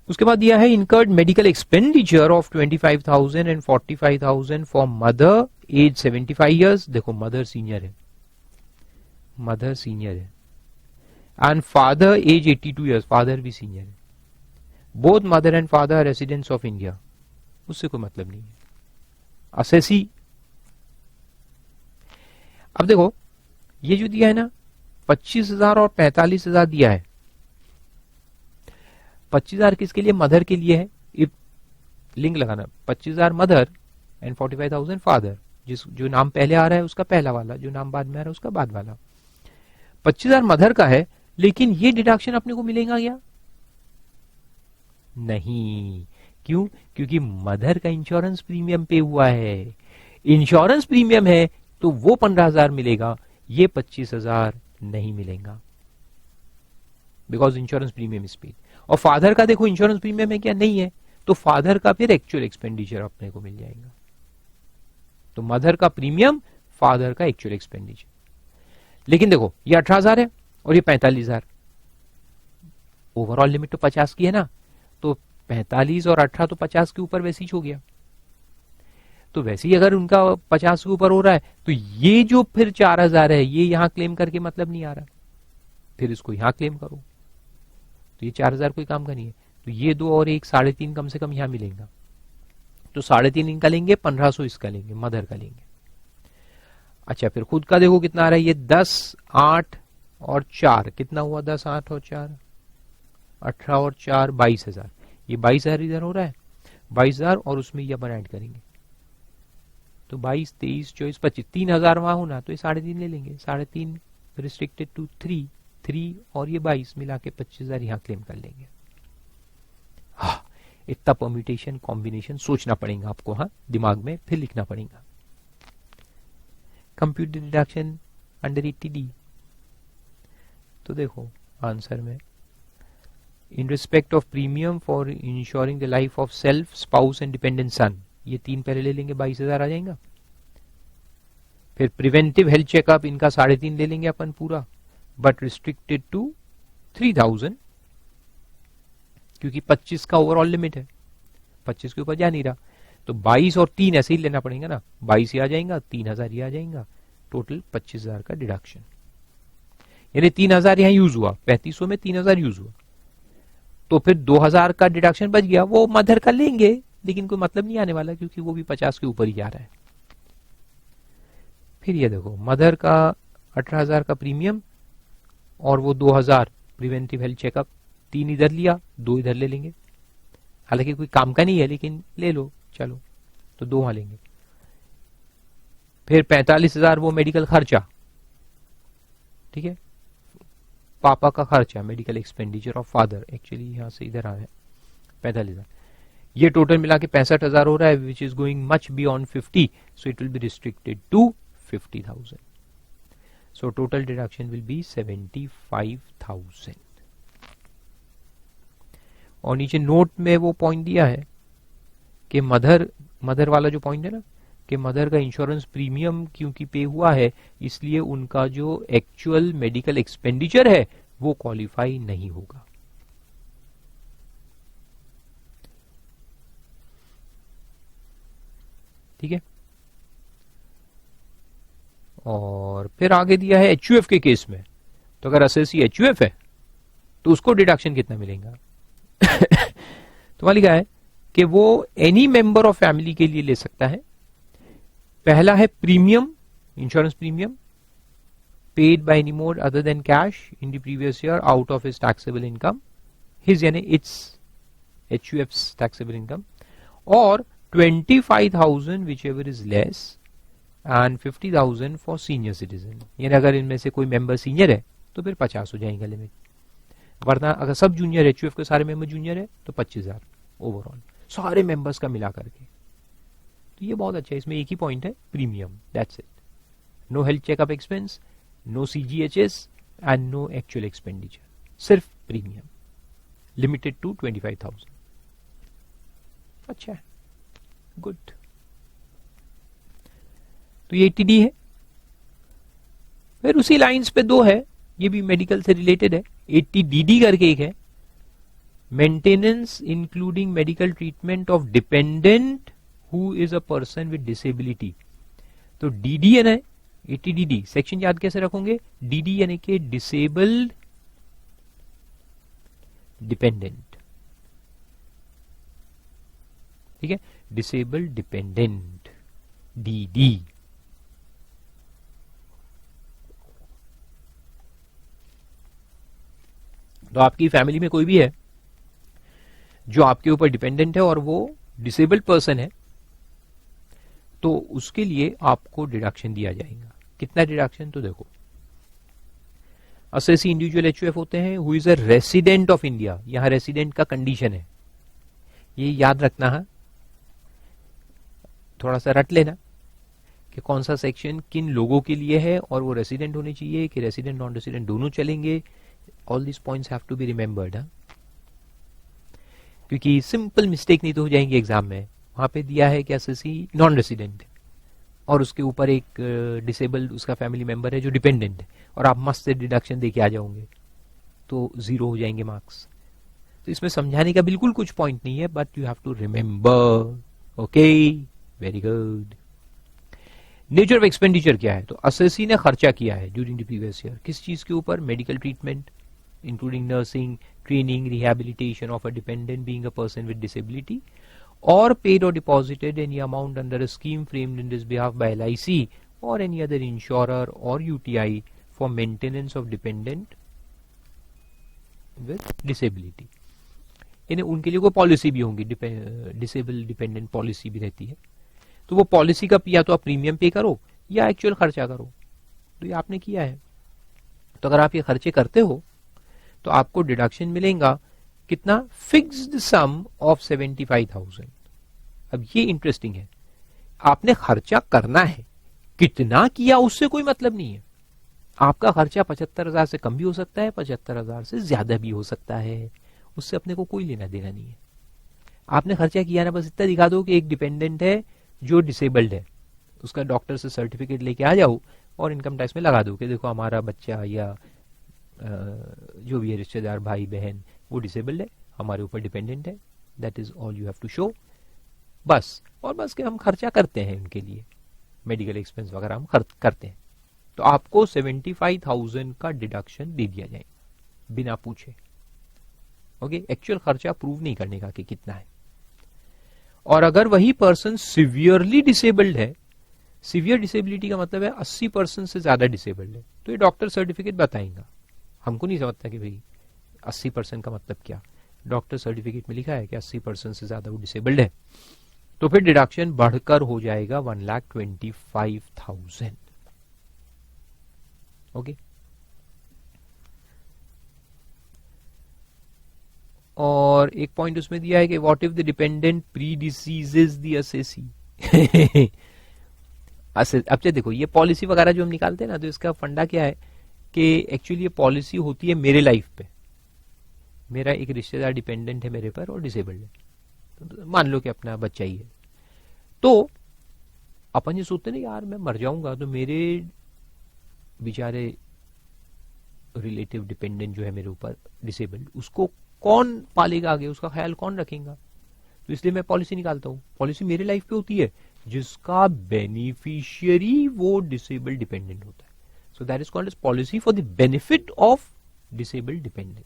उसके बाद दिया है incurred medical expenditure of 25,000 and 45,000 for mother age 75 years. देखो मदर सीनियर है, मदर सीनियर है, and father age 82 years, father भी सीनियर है। Both mother and father residents of India, उससे कोई मतलब नहीं है। असेसी, अब देखो ये जो दिया है ना 25,000 और 45,000 दिया है। 25,000 किसके लिए, मदर के लिए है, इफ लिंक लगाना 25,000 मदर एंड 45,000 फादर, जिस जो नाम पहले आ रहा है उसका पहला वाला, जो नाम बाद में आ रहा है उसका बाद वाला। 25,000 मदर का है, लेकिन ये डिडक्शन अपने को मिलेगा क्या, नहीं। क्यों, क्योंकि मदर का इंश्योरेंस प्रीमियम पे हुआ है, इंश्योरेंस प्रीमियम है तो वो 15,000 मिलेगा, ये 25,000 नहीं मिलेगा, because insurance premium is paid. और फादर का देखो इंश्योरेंस प्रीमियम है क्या, नहीं है, तो फादर का फिर एक्चुअल एक्सपेंडिचर अपने को मिल जाएगा। तो मदर का प्रीमियम, फादर का एक्चुअल एक्सपेंडिचर। लेकिन देखो ये 18,000 है और ये 45,000, ओवरऑल लिमिट तो 50 की है ना, तो 45 और 18 तो 50 के ऊपर वैसे ही हो गया। तो वैसे ही अगर उनका 50 के ऊपर हो रहा है तो ये जो फिर 4,000 है ये यहां क्लेम करके मतलब नहीं आ रहा, फिर इसको यहां क्लेम करो, तो ये 4,000 कोई काम का नहीं है। तो ये 2 और 1 3.5 कम से कम यहां मिलेगा, तो 3.5 इनका लेंगे, 1,500 इसका लेंगे, मदर का लेंगे। अच्छा फिर खुद का देखो कितना आ रहा है, ये 10, 8 और 4 कितना हुआ, 10, 8 और 4 18 और 4 22,000, ये 22,000 इधर हो रहा है, 22,000 और उसमें ये अपन ऐड करेंगे, तो 22, 23, 24, 25, 3,000 वहां होना, तो ये 3.5 ले लेंगे, 3.5 रिस्ट्रिक्टेड टू 3 और ये 22 मिला के 25,000 यहां क्लेम कर लेंगे। हाँ, इतना परम्यूटेशन कॉम्बिनेशन सोचना पड़ेगा आपको, हाँ दिमाग में फिर लिखना पड़ेगा। कंप्यूट डिडक्शन अंडर 80D, तो देखो आंसर में in respect of premium for insuring the life of self, spouse and dependent son, ये 3 पहले ले लेंगे, 22,000 आ जाएगा। फिर प्रिवेंटिव हेल्थ चेकअप इनका 3.5 ले लेंगे अपन पूरा, बट रिस्ट्रिक्टेड टू 3,000, क्योंकि 25 का ओवरऑल लिमिट है, 25 के ऊपर जा नहीं रहा, तो 22 और 3 ऐसे ही लेना पड़ेगा ना, 22 ही आ जाएगा, 3,000 ही आ जाएगा, टोटल 25,000 का डिडक्शन। यानी 3,000 यहां यूज हुआ, 3500 में 3,000 यूज हुआ, तो फिर 2,000 का डिडक्शन बच गया, वो मदर का लेंगे, लेकिन कोई मतलब नहीं आने वाला क्योंकि वो भी 50 के ऊपर ही आ रहा है। फिर ये देखो मदर का 18,000 का प्रीमियम और वो 2,000 प्रिवेंटिव हेल्थ चेकअप, 3 इधर लिया, 2 इधर ले लेंगे, हालांकि कोई काम का नहीं है लेकिन ले लो, चलो तो 2 वहां लेंगे। फिर 45,000 वो मेडिकल खर्चा, ठीक है, पापा का खर्चा, medical expenditure of father, actually यहां से इधर आ रहा है 45,000, ये टोटल मिला के 65,000 हो रहा है, which is going much beyond 50, so it will be restricted to 50,000, so total deduction will be 75,000। और नीचे नोट में वो पॉइंट दिया है कि मदर वाला जो पॉइंट है ना, कि मदर का इंश्योरेंस प्रीमियम क्योंकि पे हुआ है इसलिए उनका जो एक्चुअल मेडिकल एक्सपेंडिचर है वो क्वालिफाई नहीं होगा। ठीक है, और फिर आगे दिया है एचयूएफ के केस में, तो अगर असेसी एचयूएफ है तो उसको डिडक्शन कितना मिलेगा तो वहां लिखा है कि वो एनी मेंबर ऑफ फैमिली के लिए ले सकता है। पहला है premium, insurance premium paid by any mode other than cash in the previous year out of his taxable income, his यानी इट्स एचयूएफ्स टैक्सेबल इनकम, और 25,000 whichever is less and 50,000 for senior citizen. यानी अगर इनमें से कोई मेंबर सीनियर है तो फिर 50 हो जाएगा लिमिट, वरना अगर सब जूनियर है, एचयूएफ के सारे मेंबर जूनियर है तो 25,000 ओवरऑल सारे मेंबर्स का मिला करके। तो ये बहुत अच्छा है, इसमें एक ही पॉइंट है, premium, that's it. No health checkup expense, no CGHS and no actual expenditure, सिर्फ प्रीमियम, लिमिटेड टू 25,000। अच्छा है, गुड। तो ये 80D है। फिर उसी लाइंस पे दो है, ये भी मेडिकल से रिलेटेड है, 80DD करके एक है, maintenance including medical treatment of dependent who is a person with disability. तो डीडी है ना, 80DD सेक्शन याद कैसे रखोगे, डीडी यानी कि डिसेबल्ड डिपेंडेंट, ठीक है, डिसेबल्ड डिपेंडेंट, डीडी। तो आपकी फैमिली में कोई भी है जो आपके ऊपर डिपेंडेंट है और वो डिसेबल्ड पर्सन है, तो उसके लिए आपको डिडक्शन दिया जाएगा। कितना डिडक्शन, तो देखो 80 इंडिविजुअल एचयूएफ होते हैं who is a resident of India. यहां रेसिडेंट का कंडीशन है, ये याद रखना है, थोड़ा सा रट लेना कि कौन सा सेक्शन किन लोगों के लिए है, और वो रेसिडेंट होने चाहिए कि रेसिडेंट नॉन रेसिडेंट दोनों चलेंगे। All this points have to be remembered, क्योंकि सिंपल मिस्टेक नहीं तो हो जाएंगे एग्जाम में। वहां पे दिया है कि एसएससी नॉन रेसिडेंट है और उसके ऊपर एक डिसेबल्ड उसका फैमिली मेंबर है जो डिपेंडेंट है, और आप मस्त से डिडक्शन देके आ जाओगे तो 0 हो जाएंगे मार्क्स। तो इसमें समझाने का बिल्कुल कुछ पॉइंट नहीं है, but you have to remember. Okay, very good. Nature of expenditure क्या है, तो एसएससी ने खर्चा किया है ड्यूरिंग द प्रीवियस ईयर, किस चीज के ऊपर, medical treatment including nursing, training, rehabilitation of a dependent being a person with disability, or paid or deposited any amount under a scheme framed in this behalf by LIC or any other insurer or UTI for maintenance of dependent with disability। यानी उनके लिए कोई policy भी होंगी, disable dependent policy भी रहती है, तो वो पॉलिसी का या तो आप प्रीमियम पे करो या एक्चुअल खर्चा करो। तो ये आपने किया है, तो अगर आप ये खर्चे करते हो तो आपको डिडक्शन मिलेगा कितना, फिक्स्ड सम ऑफ 75,000। अब ये इंटरेस्टिंग है, आपने खर्चा करना है, कितना किया उससे कोई मतलब नहीं है। आपका खर्चा 75,000 से कम भी हो सकता है, 75,000 से ज्यादा भी हो सकता है, उससे अपने को कोई लेना देना नहीं है। आपने खर्चा किया ना, बस इतना दिखा दो कि एक डिपेंडेंट है जो डिसेबल्ड है, उसका डॉक्टर से सर्टिफिकेट लेके आ जाओ और इनकम टैक्स में लगा दो कि देखो हमारा बच्चा या जो भी है रिश्तेदार, भाई बहन, वो डिसेबल्ड है, हमारे ऊपर डिपेंडेंट है। That is all you have to show, बस। और बस के हम खर्चा करते हैं उनके लिए, मेडिकल एक्सपेंस वगैरह हम खर्च करते हैं, तो आपको 75,000 का डिडक्शन दे दिया जाएगा बिना पूछे। ओके, एक्चुअल खर्चा प्रूव नहीं करने का कि कितना है। और अगर वही पर्सन सिवियरली डिसेबल्ड है, सिवियर डिसेबिलिटी का मतलब है 80% से ज्यादा डिसेबल्ड है, तो ये डॉक्टर सर्टिफिकेट बताएगा। हमको नहीं समझता कि भाई 80% का मतलब क्या, डॉक्टर सर्टिफिकेट में लिखा है कि 80% से ज्यादा वो डिसेबल्ड है, तो फिर डिडक्शन बढ़कर हो जाएगा 1,25,000। ओके, और एक पॉइंट उसमें दिया है कि what if the dependent pre diseases the assessee. अब देखो ये पॉलिसी वगैरह जो हम निकालते हैं ना, तो इसका फंडा क्या है कि एक्चुअली ये पॉलिसी होती है मेरे लाइफ पे, मेरा एक रिश्तेदार डिपेंडेंट है मेरे पर और डिसेबल्ड है, तो मान लो कि अपना बच्चा ही है, तो अपन ये सोचते ना यार मैं मर जाऊंगा तो मेरे बेचारे रिलेटिव डिपेंडेंट जो है मेरे ऊपर डिसेबल्ड, उसको कौन पालेगा आगे, उसका ख्याल कौन रखेगा, तो इसलिए मैं पॉलिसी निकालता हूं। पॉलिसी मेरे लाइफ पे होती है जिसका बेनिफिशियरी वो डिसेबल्ड डिपेंडेंट होता है, so that is called as policy for the benefit of disabled dependent.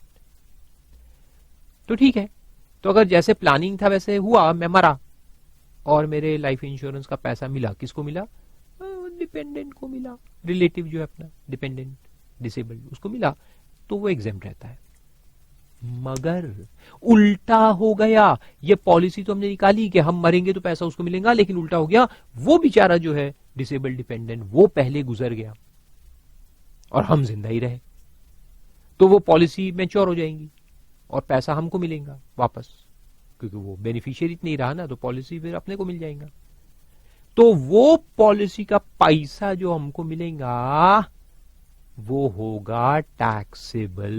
तो ठीक है, तो अगर जैसे प्लानिंग था वैसे हुआ, मैं मरा और मेरे लाइफ इंश्योरेंस का पैसा मिला, किसको मिला, डिपेंडेंट को मिला, रिलेटिव जो है अपना डिपेंडेंट डिसेबल्ड उसको मिला, तो वो एग्जेम्प्ट रहता है। मगर उल्टा हो गया, ये पॉलिसी तो हमने निकाली कि हम मरेंगे तो पैसा उसको मिलेगा, लेकिन उल्टा हो गया, वो बेचारा जो है डिसेबल्ड डिपेंडेंट वो पहले गुजर गया और हम जिंदा ही रहे, तो वो पॉलिसी मैच्योर हो जाएंगी और पैसा हमको मिलेगा वापस, क्योंकि वो बेनिफिशियरी नहीं रहा ना, तो पॉलिसी फिर अपने को मिल जाएगा। तो वो पॉलिसी का पैसा जो हमको मिलेगा वो होगा टैक्सेबल।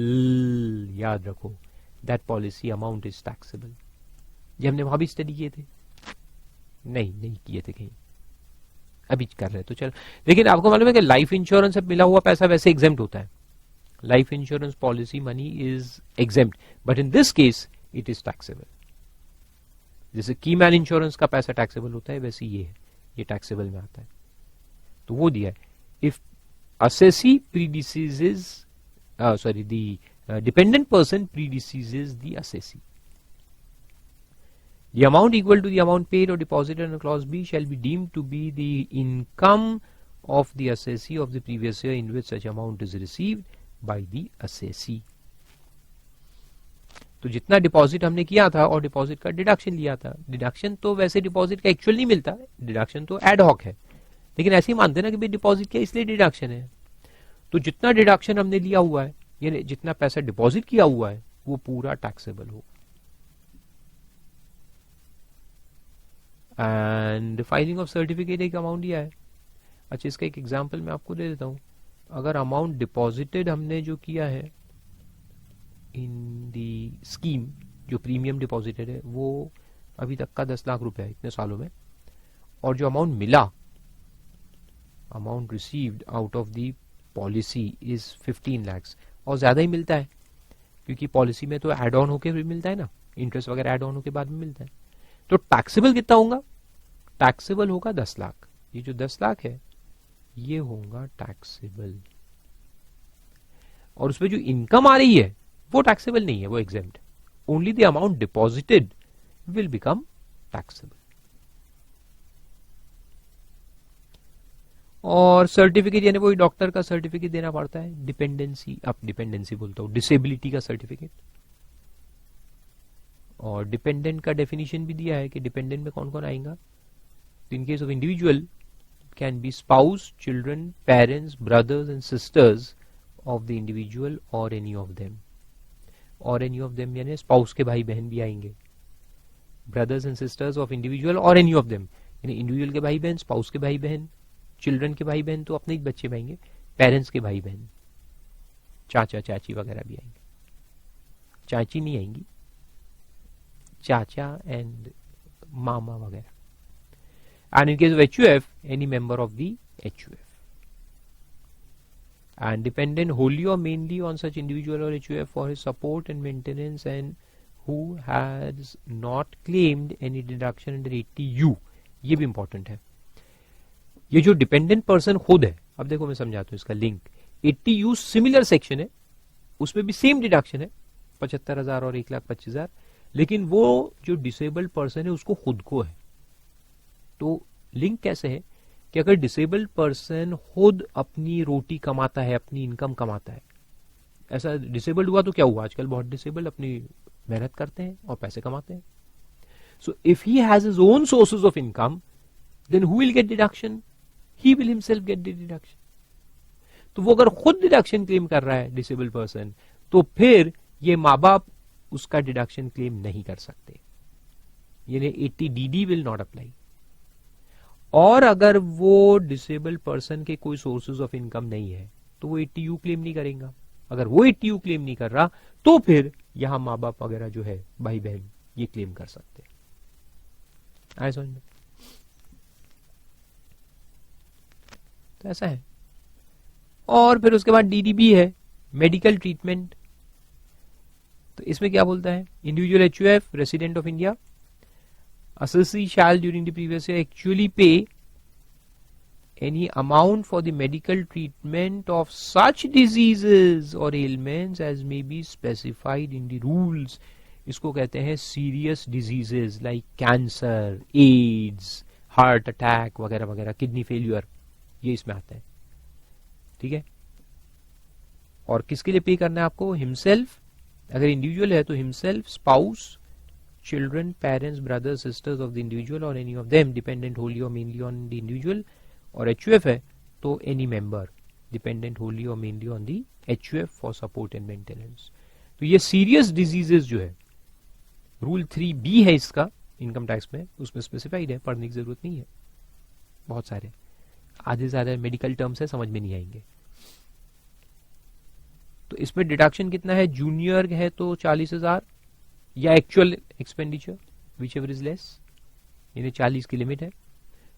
याद रखो, that policy amount is taxable. ये हमने वहां भी स्टडी किए थे? नहीं किए थे कहीं, अभी कर रहे तो चलो। लेकिन आपको मालूम है कि लाइफ इंश्योरेंस से मिला हुआ पैसा वैसे एग्जेम्प्ट होता है। Life insurance policy money is exempt, but in this case it is taxable. जैसे की मैन इंश्योरेंस का पैसा टैक्सेबल होता है, वैसे ये है, ये टैक्सेबल में आता है। तो वो दिया है, if assessee predeceases the dependent person predeceases the assessee, the amount equal to the amount paid or deposited under clause B shall be deemed to be the income of the assessee of the previous year in which such amount is received by the assessee। तो जितना deposit हमने किया था और deposit का deduction लिया था, deduction तो वैसे डिपॉजिट का एक्चुअल नहीं मिलता, डिडक्शन तो एड हॉक है, लेकिन ऐसे ही मानते ना कि भाई डिपॉजिट किया इसलिए डिडक्शन है। तो जितना डिडक्शन हमने लिया हुआ है, यानी जितना पैसा डिपॉजिट किया हुआ है, वो पूरा टैक्सेबल हो। एंड फाइलिंग ऑफ सर्टिफिकेट एक अमाउंट दिया है। अच्छा, इसका एक एग्जांपल मैं आपको दे देता हूं। अगर अमाउंट डिपॉजिटेड हमने जो किया है इन दी स्कीम, जो प्रीमियम डिपॉजिटेड है वो अभी तक का 10 लाख रुपए है इतने सालों में, और जो अमाउंट मिला, amount received out of the policy is 15 lakhs, और ज्यादा ही मिलता है क्योंकि पॉलिसी में तो एड ऑन होके भी मिलता है ना, इंटरेस्ट वगैरह एड ऑन होके बाद में मिलता है। तो टैक्सेबल कितना होगा? टैक्सेबल होगा 10 लाख। ये जो 10 लाख है ये होगा टैक्सेबल, और उसमें जो इनकम आ रही है वो टैक्सेबल नहीं है, वो exempt. Only the amount deposited will become taxable. और सर्टिफिकेट यानी वही डॉक्टर का सर्टिफिकेट देना पड़ता है, डिपेंडेंसी, अब डिपेंडेंसी बोलता हूं, डिसेबिलिटी का सर्टिफिकेट। और डिपेंडेंट का डेफिनेशन भी दिया है कि डिपेंडेंट में कौन कौन आएगा। In case of individual can be spouse, children, parents, brothers and sisters of the individual और एनी ऑफ देम। और एनी ऑफ देम यानी स्पाउस के भाई बहन भी आएंगे, brothers and sisters of individual और एनी ऑफ देम यानी इंडिविजुअल के भाई बहन, स्पाउस के भाई बहन, चिल्ड्रन के भाई बहन तो अपने ही बच्चे आएंगे, पेरेंट्स के भाई बहन, चाचा चाची वगैरह भी आएंगे। चाची नहीं आएंगी, चाचा एंड मामा वगैरह। And in case of HUF, any member of the HUF। and dependent wholly or mainly on such individual or HUF for his support and maintenance and who has not claimed any deduction under 80U। ये भी important है। ये जो dependent person खुद है, अब देखो मैं समझाता हूं इसका लिंक। 80U सिमिलर सेक्शन है, उसमें भी सेम डिडक्शन है 75,000 और 1,25,000, लेकिन वो जो डिसेबल्ड पर्सन है उसको खुद को है। तो लिंक कैसे है कि अगर डिसेबल्ड पर्सन खुद अपनी रोटी कमाता है, अपनी इनकम कमाता है, ऐसा डिसेबल्ड हुआ तो क्या हुआ, आजकल बहुत डिसेबल्ड अपनी मेहनत करते हैं और पैसे कमाते हैं। So if he has his own sources of income, then who will get deduction? He will himself get the deduction. तो वो अगर खुद डिडक्शन क्लेम कर रहा है डिसेबल्ड पर्सन, तो फिर ये माँ बाप उसका डिडक्शन क्लेम नहीं कर सकते, यानी 80DD विल नॉट अप्लाई। और अगर वो डिसेबल्ड पर्सन के कोई सोर्सेज ऑफ इनकम नहीं है तो वो 80U क्लेम नहीं करेगा। अगर वो 80U क्लेम नहीं कर रहा तो फिर यहां माँ बाप वगैरह जो है, भाई बहन, ये क्लेम कर सकते हैं। आए समझ में? तो ऐसा है। और फिर उसके बाद DDB है, मेडिकल ट्रीटमेंट। तो इसमें क्या बोलता है? Individual HUF resident of India, assessee shall during the previous year actually pay any amount for the medical treatment of such diseases or ailments as may be specified in the rules। इसको कहते हैं serious diseases like cancer, AIDS, heart attack वगैरह वगैरह, kidney failure, ये इसमें आता है। ठीक है। और किसके लिए पे करना है आपको? हिमसेल्फ, अगर इंडिविजुअल है तो himself, spouse, children, parents, brothers, sisters of the individual or any of them dependent wholly or mainly on the individual और HUF है तो एनी मेंबर डिपेंडेंट होली और mainly on the HUF for support and maintenance. तो ये serious diseases जो है, rule 3B है इसका इनकम टैक्स में, उसमें स्पेसिफाइड है, पढ़ने की जरूरत नहीं है, बहुत सारे आधे से ज्यादा मेडिकल टर्म्स है, समझ में नहीं आएंगे। तो इसमें डिडक्शन कितना है, जूनियर है तो 40,000 या actual expenditure which ever is less, यानी 40 की लिमिट है।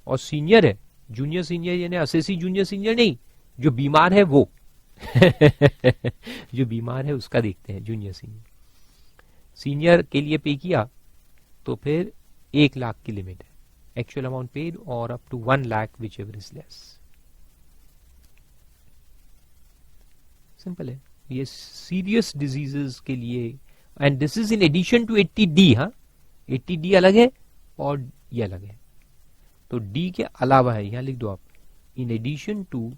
और सीनियर है, जूनियर सीनियर यानी असेसी जूनियर सीनियर नहीं, जो बीमार है वो जो बीमार है उसका देखते हैं जूनियर सीनियर। सीनियर के लिए पे किया तो फिर 1 लाख की लिमिट है, एक्चुअल अमाउंट पेड और up to 1 lakh whichever is less. Simple है ये सीरियस डिजीजेस के लिए, and this is in addition to 80D। हाँ, 80D अलग है और ये अलग है, तो D के अलावा है, यहां लिख दो आप, इन एडिशन टू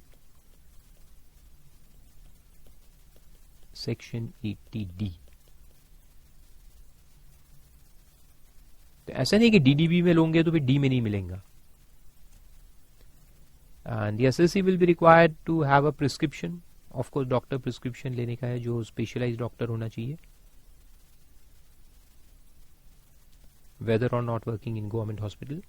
सेक्शन 80D। तो ऐसा नहीं कि DDB में लोगे तो फिर D में नहीं मिलेगा। And the SSC will be required to have a prescription, of course doctor prescription लेने का है, जो स्पेशलाइज्ड डॉक्टर होना चाहिए, वेदर और not working in government hospital.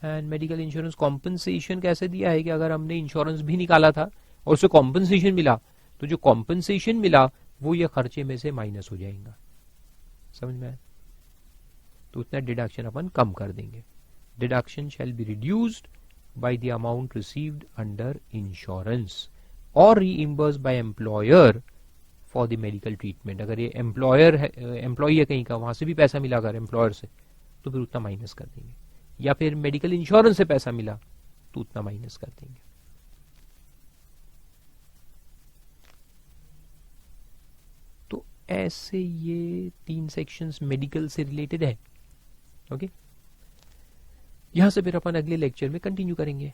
And medical insurance compensation कैसे दिया है कि अगर हमने इंश्योरेंस भी निकाला था और उससे कॉम्पनसेशन मिला, तो जो कॉम्पनसेशन मिला वो ये खर्चे में से माइनस हो जाएगा, समझ में आया? तो उतना डिडक्शन अपन कम कर देंगे। Deduction shall be reduced by the amount received under insurance or reimbursed by employer for the medical treatment. अगर ये एम्प्लॉयर है, एम्प्लॉई है कहीं का, वहां से भी पैसा मिला अगर एम्प्लॉयर से, तो फिर उतना माइनस कर देंगे, या फिर मेडिकल इंश्योरेंस से पैसा मिला तो उतना माइनस कर देंगे। तो ऐसे ये 3 सेक्शंस मेडिकल से रिलेटेड है। ओके, यहां से फिर अपन अगले लेक्चर में कंटिन्यू करेंगे।